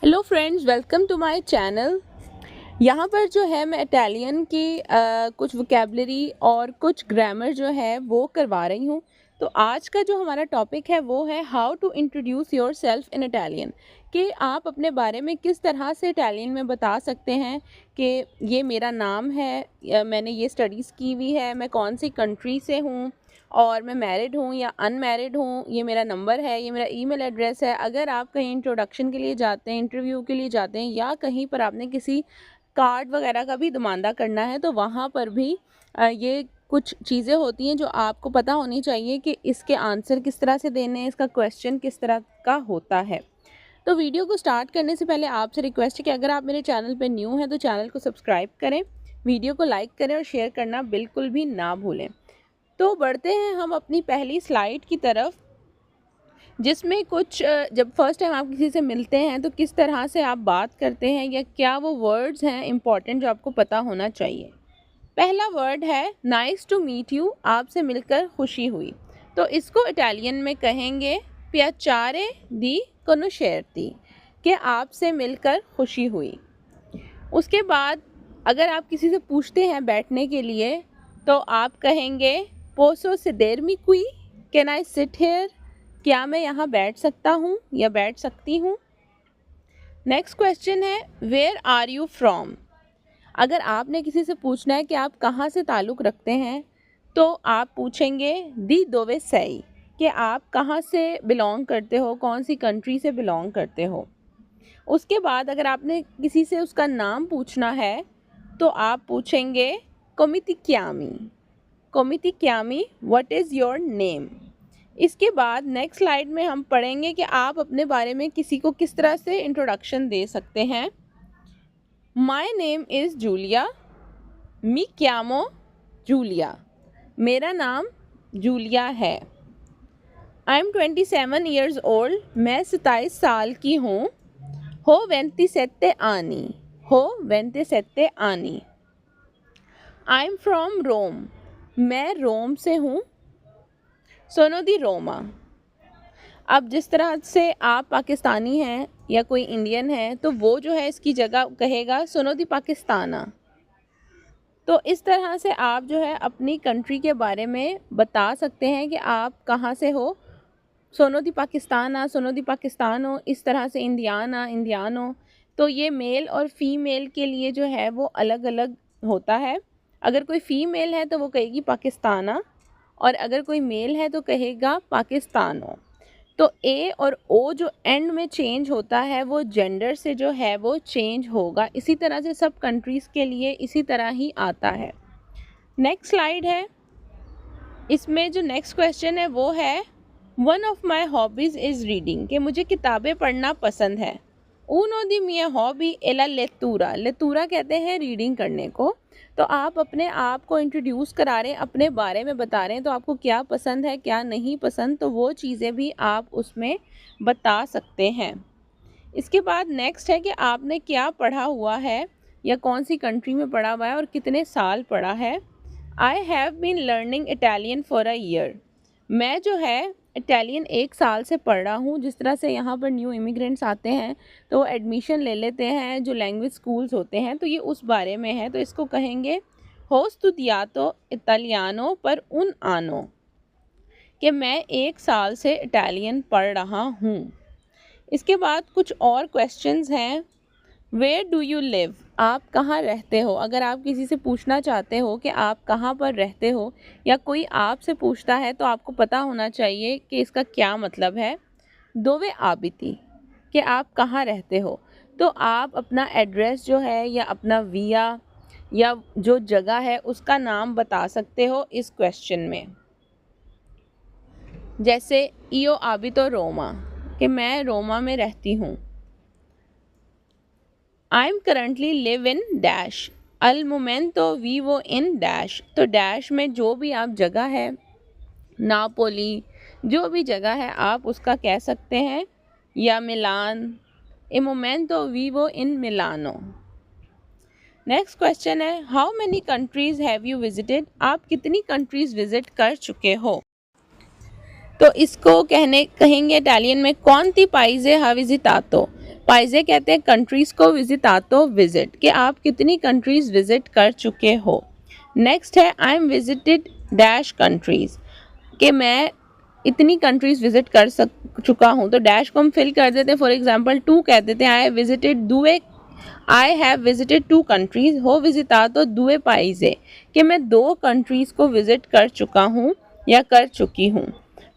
Hello friends, welcome to my channel. यहाँ पर जो है मैं इटालियन की कुछ वोकेबलरी और कुछ ग्रामर जो है वो करवा रही हूँ। तो आज का जो हमारा टॉपिक है वो है how to introduce yourself in Italian, कि आप अपने बारे में किस तरह से इटालियन में बता सकते हैं कि ये मेरा नाम है, मैंने ये स्टडीज़ की हुई है, मैं कौन सी कंट्री से हूँ और मैं मैरिड हूँ या अनमैरिड हूँ, ये मेरा नंबर है, ये मेरा ईमेल एड्रेस है। अगर आप कहीं इंट्रोडक्शन के लिए जाते हैं, इंटरव्यू के लिए जाते हैं या कहीं पर आपने किसी कार्ड वगैरह का भी नुमाइंदा करना है तो वहाँ पर भी ये कुछ चीज़ें होती हैं जो आपको पता होनी चाहिए कि इसके आंसर किस तरह से देने हैं, इसका क्वेश्चन किस तरह का होता है। तो वीडियो को स्टार्ट करने से पहले आपसे रिक्वेस्ट है कि अगर आप मेरे चैनल पर न्यू हैं तो चैनल को सब्सक्राइब करें, वीडियो को लाइक करें और शेयर करना बिल्कुल भी ना भूलें। तो बढ़ते हैं हम अपनी पहली स्लाइड की तरफ, जिसमें कुछ जब फर्स्ट टाइम आप किसी से मिलते हैं तो किस तरह से आप बात करते हैं या क्या वो वर्ड्स हैं इम्पॉर्टेंट जो आपको पता होना चाहिए। पहला वर्ड है नाइस टू मीट यू, आपसे मिलकर खुशी हुई। तो इसको इटालियन में कहेंगे पियाचारे दी कोनोशेर्ती, कि आपसे मिलकर खुशी हुई। उसके बाद अगर आप किसी से पूछते हैं बैठने के लिए तो आप कहेंगे पोसो सिडेरमी क्वी, कैन आई सिट हेयर, क्या मैं यहाँ बैठ सकता हूँ या बैठ सकती हूँ। नेक्स्ट क्वेश्चन है वेयर आर यू फ्रॉम। अगर आपने किसी से पूछना है कि आप कहाँ से ताल्लुक़ रखते हैं तो आप पूछेंगे दी दोवे सई, कि आप कहाँ से बिलोंग करते हो, कौन सी कंट्री से बिलोंग करते हो। उसके बाद अगर आपने किसी से उसका नाम पूछना है तो आप पूछेंगे कोमितिक्यामी, कोमितिक्यामी व्हाट इज़ योर नेम। इसके बाद नेक्स्ट स्लाइड में हम पढ़ेंगे कि आप अपने बारे में किसी को किस तरह से इंट्रोडक्शन दे सकते हैं। My name is Julia, me chiamo Julia, मेरा नाम जूलिया है। आई एम 27 ईयर्स ओल्ड, मैं 27 साल की हूँ। हो 27 आनी, हो 27 आनी। आई एम फ्रॉम रोम, मैं रोम से हूँ। सोनो दी रोमा। अब जिस तरह से आप पाकिस्तानी हैं या कोई इंडियन है तो वो जो है इसकी जगह कहेगा सोनो दी पाकिस्ताना। तो इस तरह से आप जो है अपनी कंट्री के बारे में बता सकते हैं कि आप कहाँ से हो। सोनो दी पाकिस्ताना, सोनो दी पाकिस्तानो, इस तरह से इंडियाना, इंडियानो। तो ये मेल और फीमेल के लिए जो है वो अलग अलग होता है। अगर कोई फ़ीमेल है तो वो कहेगी पाकिस्ताना और अगर कोई मेल है तो कहेगा पाकिस्तानो। तो ए और ओ जो एंड में चेंज होता है वो जेंडर से जो है वो चेंज होगा। इसी तरह से सब कंट्रीज़ के लिए इसी तरह ही आता है। नेक्स्ट स्लाइड है, इसमें जो नेक्स्ट क्वेश्चन है वो है one of my hobbies is reading, कि मुझे किताबें पढ़ना पसंद है। ऊनो दी मिया हॉबी एला लेतूरा, लेतूरा कहते हैं रीडिंग करने को। तो आप अपने आप को इंट्रोड्यूस करा रहे हैं, अपने बारे में बता रहे हैं, तो आपको क्या पसंद है क्या नहीं पसंद, तो वो चीज़ें भी आप उसमें बता सकते हैं। इसके बाद नेक्स्ट है कि आपने क्या पढ़ा हुआ है या कौन सी कंट्री में पढ़ा हुआ है और कितने साल पढ़ा है। I have been learning Italian for a year, मैं जो है इटालियन 1 साल से पढ़ रहा हूँ। जिस तरह से यहाँ पर न्यू इमिग्रेंट्स आते हैं तो वो एडमिशन ले लेते हैं जो लैंग्वेज स्कूल्स होते हैं, तो ये उस बारे में है। तो इसको कहेंगे हो स्टुडियातो इटालियानो पर उन आनो, कि मैं 1 साल से इटालियन पढ़ रहा हूँ। इसके बाद कुछ और क्वेश्चंस हैं। वेयर डू यू लिव, आप कहाँ रहते हो। अगर आप किसी से पूछना चाहते हो कि आप कहाँ पर रहते हो या कोई आपसे पूछता है तो आपको पता होना चाहिए कि इसका क्या मतलब है। दोवे आबिती, कि आप कहाँ रहते हो। तो आप अपना एड्रेस जो है या अपना विया या जो जगह है उसका नाम बता सकते हो इस क्वेश्चन में। जैसे इयो आबितो रोमा, कि मैं रोमा में रहती हूँ। I am currently live in dash, अल मोमेंटो वीवो इन डैश। तो डैश में जो भी आप जगह है, नापोली, जो भी जगह है आप उसका कह सकते हैं, या मिलान, ए मोमेंटो वीवो इन मिलानो। नेक्स्ट क्वेश्चन है how many countries have you visited, आप कितनी कंट्रीज़ विजिट कर चुके हो। तो इसको कहेंगे इटालियन में कौंती पाइज़े हा विजिटातो, पाइजे कहते हैं कंट्रीज़ को, विजितातो विजिट, कि आप कितनी कंट्रीज़ विजिट कर चुके हो। नेक्स्ट है I am visited dash countries, कि मैं इतनी कंट्रीज़ विजिट कर चुका हूँ, तो डैश को हम फिल कर देते हैं। फॉर एग्जांपल 2 कह देते हैं आई हैव विजिटेड 2 कंट्रीज़, हो विजितातो 2 पाइजे, कि मैं 2 कंट्रीज़ को विजिट कर चुका हूँ या कर चुकी हूँ।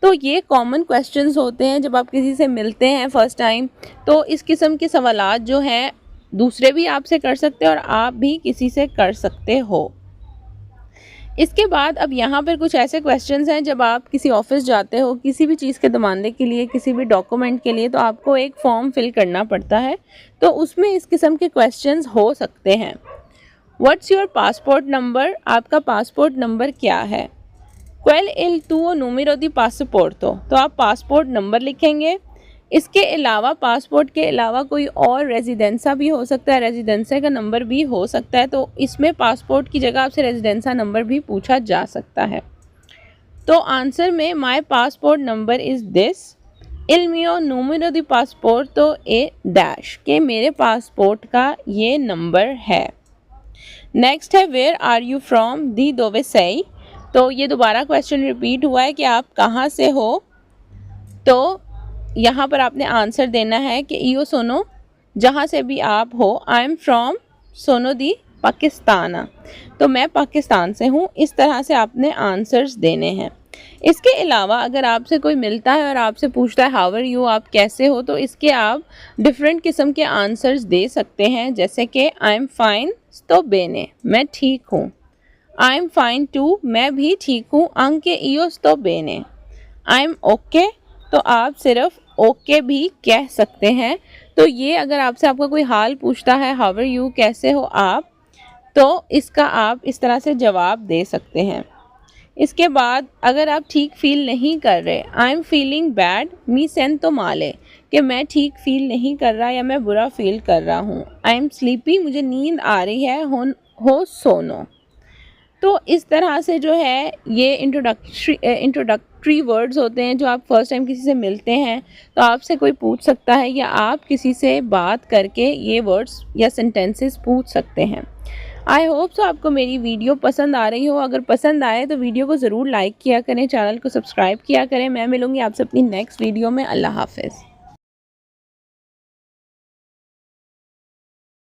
तो ये कॉमन क्वेश्चंस होते हैं जब आप किसी से मिलते हैं फर्स्ट टाइम। तो इस किस्म के सवालात जो हैं दूसरे भी आपसे कर सकते हैं और आप भी किसी से कर सकते हो। इसके बाद अब यहाँ पर कुछ ऐसे क्वेश्चंस हैं जब आप किसी ऑफिस जाते हो किसी भी चीज़ के तबादले के लिए, किसी भी डॉक्यूमेंट के लिए, तो आपको एक फॉर्म फिल करना पड़ता है। तो उसमें इस किस्म के क्वेश्चंस हो सकते हैं। व्हाट्स योर पासपोर्ट नंबर, आपका पासपोर्ट नंबर क्या है। क्वेल इल तुओ नूमेरो दी पासपोर्टो, तो आप पासपोर्ट नंबर लिखेंगे। इसके अलावा पासपोर्ट के अलावा कोई और रेजिडेंसा भी हो सकता है, रेजिडेंसा का नंबर भी हो सकता है, तो इसमें पासपोर्ट की जगह आपसे रेजिडेंसा नंबर भी पूछा जा सकता है। तो आंसर में my passport number is this, इल मियो नूमेरो दी पासपोर्टो ए डैश, के मेरे पासपोर्ट का ये नंबर है। नेक्स्ट है वेयर आर यू फ्रॉम दी दोवेसई, तो ये दोबारा क्वेश्चन रिपीट हुआ है कि आप कहाँ से हो। तो यहाँ पर आपने आंसर देना है कि इयो सोनो, जहाँ से भी आप हो। आई एम फ्रॉम सोनो दी पाकिस्तान, तो मैं पाकिस्तान से हूँ। इस तरह से आपने आंसर्स देने हैं। इसके अलावा अगर आपसे कोई मिलता है और आपसे पूछता है हाउ आर यू, आप कैसे हो, तो इसके आप डिफरेंट किस्म के आंसर्स दे सकते हैं, जैसे कि I am fine sto bene, मैं ठीक हूँ। आई एम फाइन टू, मैं भी ठीक हूँ। anche io sto bene। I am okay, तो आप सिर्फ ओके भी कह सकते हैं। तो ये अगर आपसे आपका कोई हाल पूछता है हाउ आर यू, कैसे हो आप, तो इसका आप इस तरह से जवाब दे सकते हैं। इसके बाद अगर आप ठीक फील नहीं कर रहे, आई एम फीलिंग बैड मी सेंतो माले, कि मैं ठीक फील नहीं कर रहा या मैं बुरा फील कर रहा हूँ। आई एम स्लीपी, मुझे नींद आ रही है, हो सोनो। तो इस तरह से जो है ये इंट्रोडक्टरी वर्ड्स होते हैं जो आप फर्स्ट टाइम किसी से मिलते हैं तो आपसे कोई पूछ सकता है, या आप किसी से बात करके ये वर्ड्स या सेंटेंसेस पूछ सकते हैं। आई होप सो आपको मेरी वीडियो पसंद आ रही हो। अगर पसंद आए तो वीडियो को ज़रूर लाइक किया करें, चैनल को सब्सक्राइब किया करें। मैं मिलूँगी आपसे अपनी नेक्स्ट वीडियो में। अल्लाह हाफ़िज़।